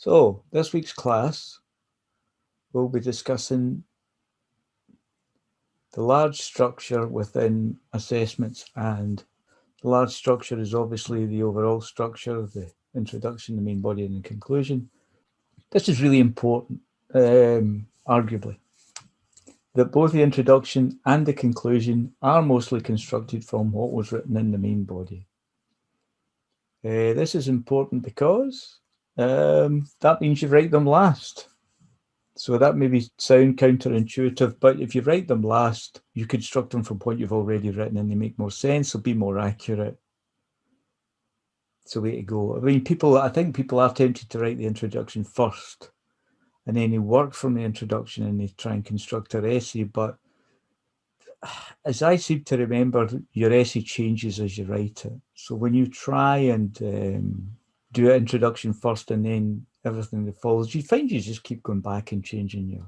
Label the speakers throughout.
Speaker 1: So this week's class, we'll be discussing the large structure within assessments, and the large structure is obviously the overall structure, the introduction, the main body, and the conclusion. This is really important, arguably, that both the introduction and the conclusion are mostly constructed from what was written in the main body. This is important because that means you write them last. So that maybe sound counterintuitive, but if you write them last, you construct them from what you've already written and they make more sense, they'll be more accurate. It's the way to go. I mean, I think people are tempted to write the introduction first, and then they work from the introduction and they try and construct their essay. But as I seem to remember, your essay changes as you write it. So when you try and do an introduction first and then everything that follows, you find you just keep going back and changing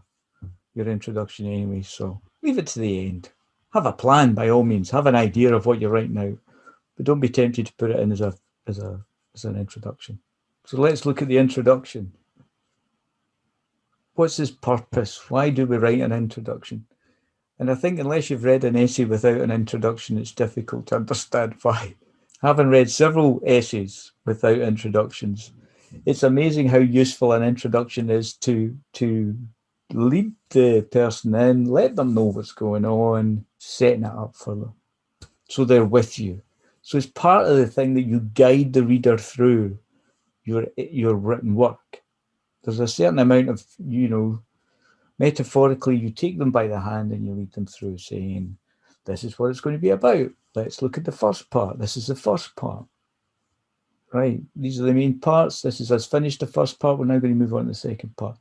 Speaker 1: your introduction anyway. So leave it to the end. Have a plan by all means. Have an idea of what you're writing out, but don't be tempted to put it in as an introduction. So let's look at the introduction. What's its purpose? Why do we write an introduction? And I think unless you've read an essay without an introduction, it's difficult to understand why. Having read several essays without introductions, it's amazing how useful an introduction is to lead the person in, let them know what's going on, setting it up for them. So they're with you. So it's part of the thing that you guide the reader through your written work. There's a certain amount of, metaphorically, you take them by the hand and you lead them through saying, this is what it's going to be about. Let's look at the first part. This is the first part. Right. These are the main parts. This is us finished the first part. We're now going to move on to the second part.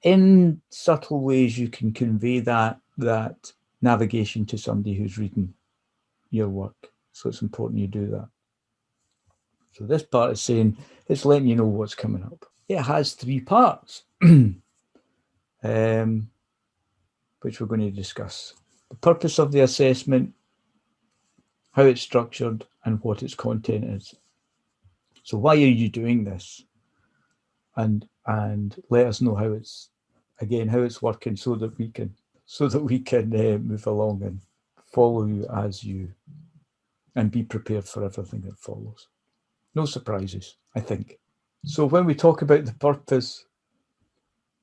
Speaker 1: In subtle ways, you can convey that navigation to somebody who's reading your work. So it's important you do that. So this part is saying, it's letting you know what's coming up. It has 3 parts, which we're going to discuss. The purpose of the assessment, how it's structured, and what its content is. So why are you doing this? And let us know how it's working so that we can move along and follow you as you, and be prepared for everything that follows. No surprises, I think. So when we talk about the purpose,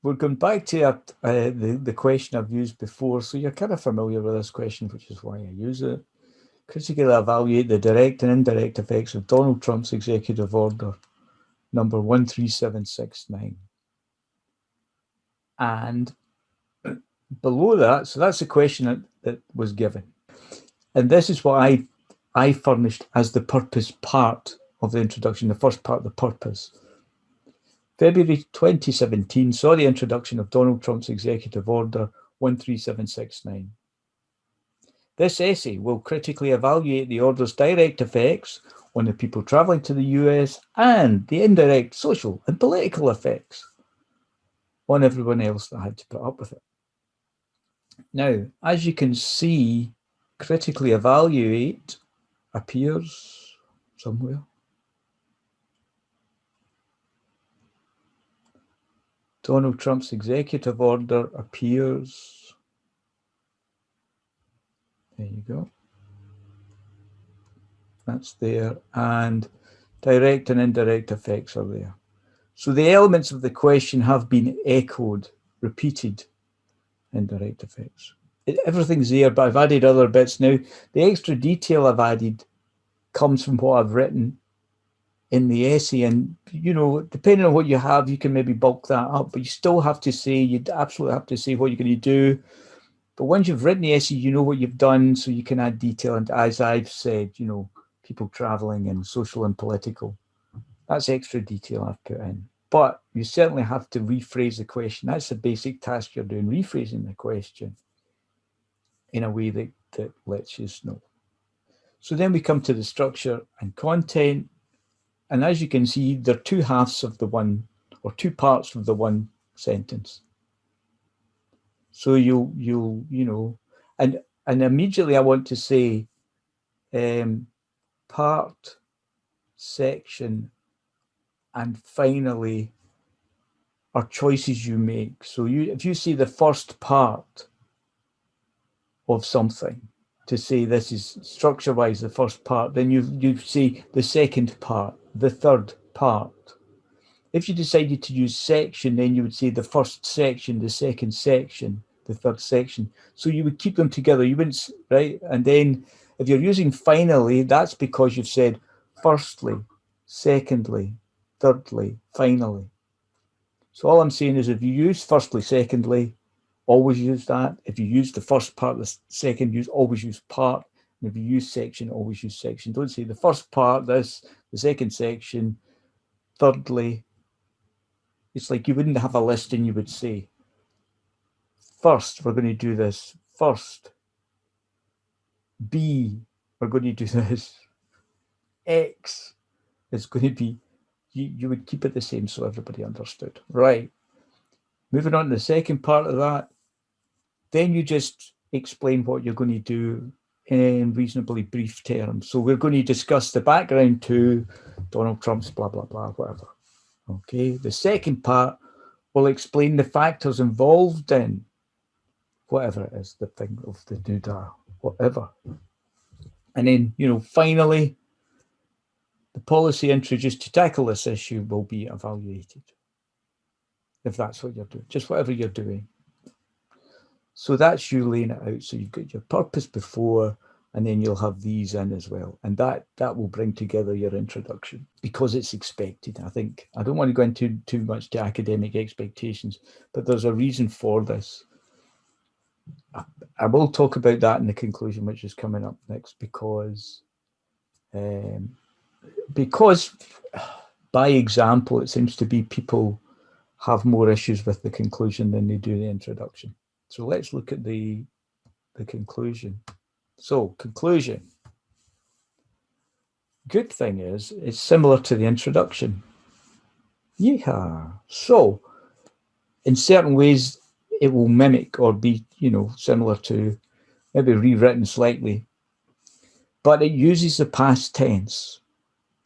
Speaker 1: we're going back to the question I've used before. So you're kind of familiar with this question, which is why I use it. Critically evaluate the direct and indirect effects of Donald Trump's executive order number 13769. And below that, so that's the question that was given. And this is what I furnished as the purpose part of the introduction, the first part, the purpose. February 2017 saw the introduction of Donald Trump's executive order 13769. This essay will critically evaluate the order's direct effects on the people travelling to the US and the indirect social and political effects on everyone else that had to put up with it. Now, as you can see, critically evaluate appears somewhere. Donald Trump's executive order appears. There you go. That's there. And direct and indirect effects are there. So the elements of the question have been echoed, repeated, indirect effects. Everything's there, but I've added other bits now. The extra detail I've added comes from what I've written in the essay. And, depending on what you have, you can maybe bulk that up, but you still have to say, you'd absolutely have to say what you're going to do. But once you've written the essay, you know what you've done, so you can add detail. And as I've said, people traveling and social and political. That's extra detail I've put in. But you certainly have to rephrase the question. That's the basic task you're doing, rephrasing the question in a way that lets you know. So then we come to the structure and content. And as you can see, there are 2 halves of the one, or 2 parts of the one sentence. So and immediately I want to say part, section, and finally are choices you make. So if you see the first part of something to say this is structure-wise the first part, then you see the second part, the third part. If you decided to use section, then you would say the first section, the second section, the third section. So you would keep them together. You wouldn't, right? And then if you're using finally, that's because you've said firstly, secondly, thirdly, finally. So all I'm saying is if you use firstly, secondly, always use that. If you use the first part, the second, always use part. And if you use section, always use section. Don't say the first part, this, the second section, thirdly. It's like you wouldn't have a list and you would say, first, we're going to do this. First, B, we're going to do this. X is going to be, you would keep it the same so everybody understood. Right. Moving on to the second part of that, then you just explain what you're going to do in reasonably brief terms. So we're going to discuss the background to Donald Trump's blah, blah, blah, whatever. Okay. The second part will explain the factors involved in whatever it is, the thing of the doodah, whatever. And then, finally, the policy introduced to tackle this issue will be evaluated. If that's what you're doing, just whatever you're doing. So that's you laying it out. So you've got your purpose before, and then you'll have these in as well. And that will bring together your introduction because it's expected. I think I don't want to go into too much to academic expectations, but there's a reason for this. I will talk about that in the conclusion, which is coming up next, because by example, it seems to be people have more issues with the conclusion than they do the introduction. So let's look at the conclusion. So conclusion. Good thing is it's similar to the introduction. Yeah. So in certain ways, it will mimic or be, similar to, maybe rewritten slightly, but it uses the past tense.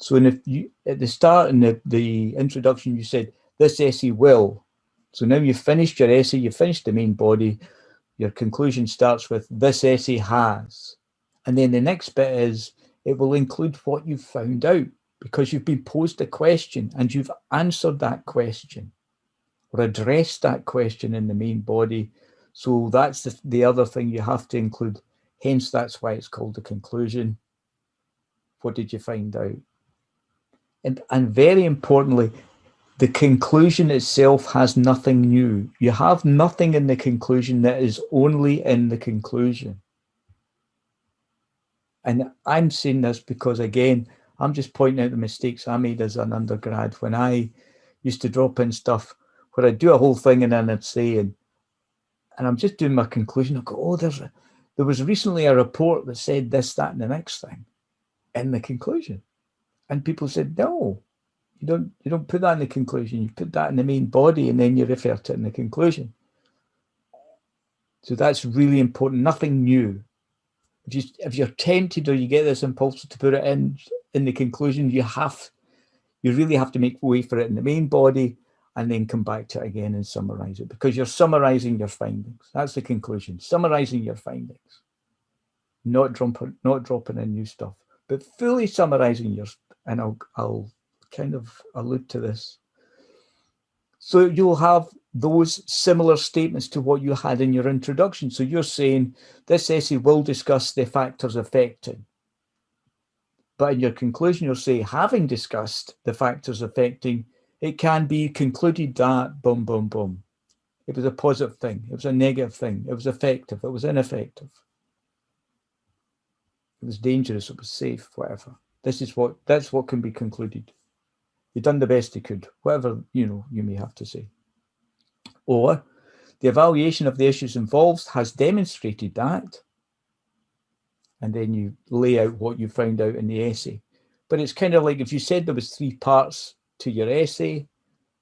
Speaker 1: So if you at the start in the introduction, you said this essay will. So now you've finished your essay, you've finished the main body, your conclusion starts with this essay has. And then the next bit is it will include what you've found out because you've been posed a question and you've answered that question or addressed that question in the main body. So that's the other thing you have to include. Hence, that's why it's called the conclusion. What did you find out? And very importantly, the conclusion itself has nothing new. You have nothing in the conclusion that is only in the conclusion. And I'm saying this because, again, I'm just pointing out the mistakes I made as an undergrad when I used to drop in stuff where I'd do a whole thing and then I'd say, and I'm just doing my conclusion. I go, oh, there was recently a report that said this, that, and the next thing in the conclusion. And people said, no, you don't put that in the conclusion. You put that in the main body and then you refer to it in the conclusion. So that's really important. Nothing new. If you're tempted or you get this impulse to put it in the conclusion, you really have to make way for it in the main body and then come back to it again and summarize it, because you're summarizing your findings. That's the conclusion. Summarizing your findings, not dropping in new stuff, but fully summarizing yours. And I'll kind of allude to this. So you'll have those similar statements to what you had in your introduction. So you're saying this essay will discuss the factors affecting. But in your conclusion, you'll say, having discussed the factors affecting, it can be concluded that boom, boom, boom. It was a positive thing. It was a negative thing. It was effective. It was ineffective. It was dangerous. It was safe, whatever. That's what can be concluded. You've done the best you could, whatever, you may have to say. Or the evaluation of the issues involved has demonstrated that. And then you lay out what you found out in the essay. But it's kind of like if you said there was 3 parts to your essay,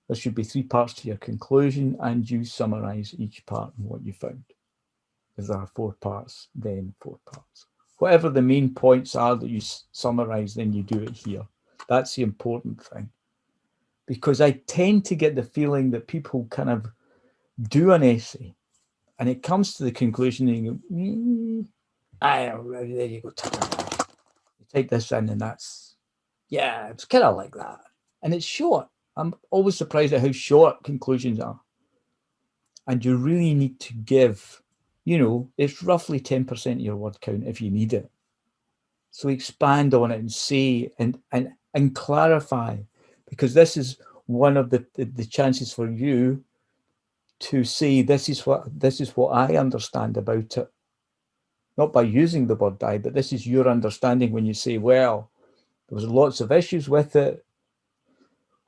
Speaker 1: there should be 3 parts to your conclusion, and you summarize each part and what you found. If there are 4 parts, then 4 parts. Whatever the main points are that you summarize, then you do it here. That's the important thing. because I tend to get the feeling that people kind of do an essay and it comes to the conclusion and you go, there you go. You take this in and that's, yeah, it's kind of like that. And it's short. I'm always surprised at how short conclusions are. And you really need to give, it's roughly 10% of your word count if you need it. So expand on it and say and clarify, because this is one of the chances for you to say this is what I understand about it. Not by using the word I, but this is your understanding when you say, well, there was lots of issues with it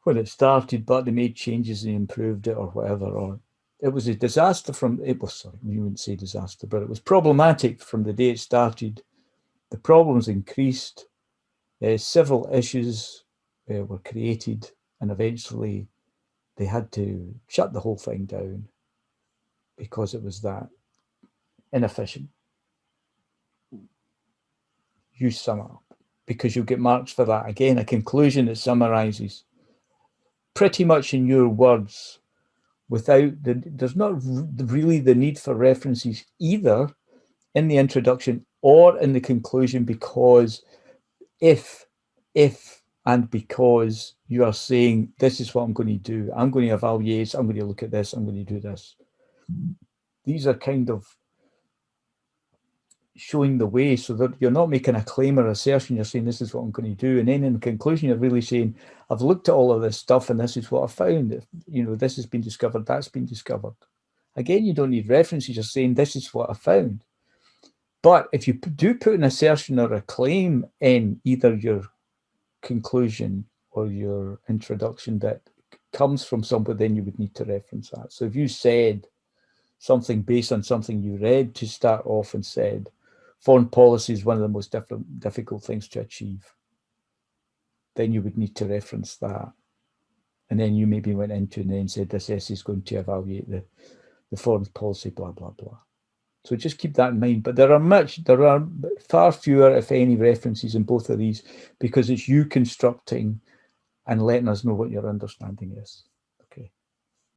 Speaker 1: when it started, but they made changes and improved it or whatever, or it was a disaster you wouldn't say disaster, but it was problematic from the day it started. The problems increased, several issues were created, and eventually they had to shut the whole thing down because it was that inefficient. You sum up, because you'll get marks for that. Again, a conclusion that summarizes pretty much in your words there's not really the need for references either in the introduction or in the conclusion, because if and because you are saying, this is what I'm going to do, I'm going to evaluate, I'm going to look at this, I'm going to do this. These are kind of showing the way, so that you're not making a claim or assertion, you're saying this is what I'm going to do, and then in the conclusion you're really saying, I've looked at all of this stuff and this is what I found. This has been discovered, that's been discovered. Again, you don't need references, you're saying this is what I found. But if you do put an assertion or a claim in either your conclusion or your introduction that comes from somewhere, then you would need to reference that. So if you said something based on something you read to start off and said, foreign policy is one of the most difficult things to achieve, then you would need to reference that. And then you maybe went into and then said, this essay is going to evaluate the foreign policy, blah, blah, blah. So just keep that in mind. But there are far fewer, if any, references in both of these, because it's you constructing and letting us know what your understanding is.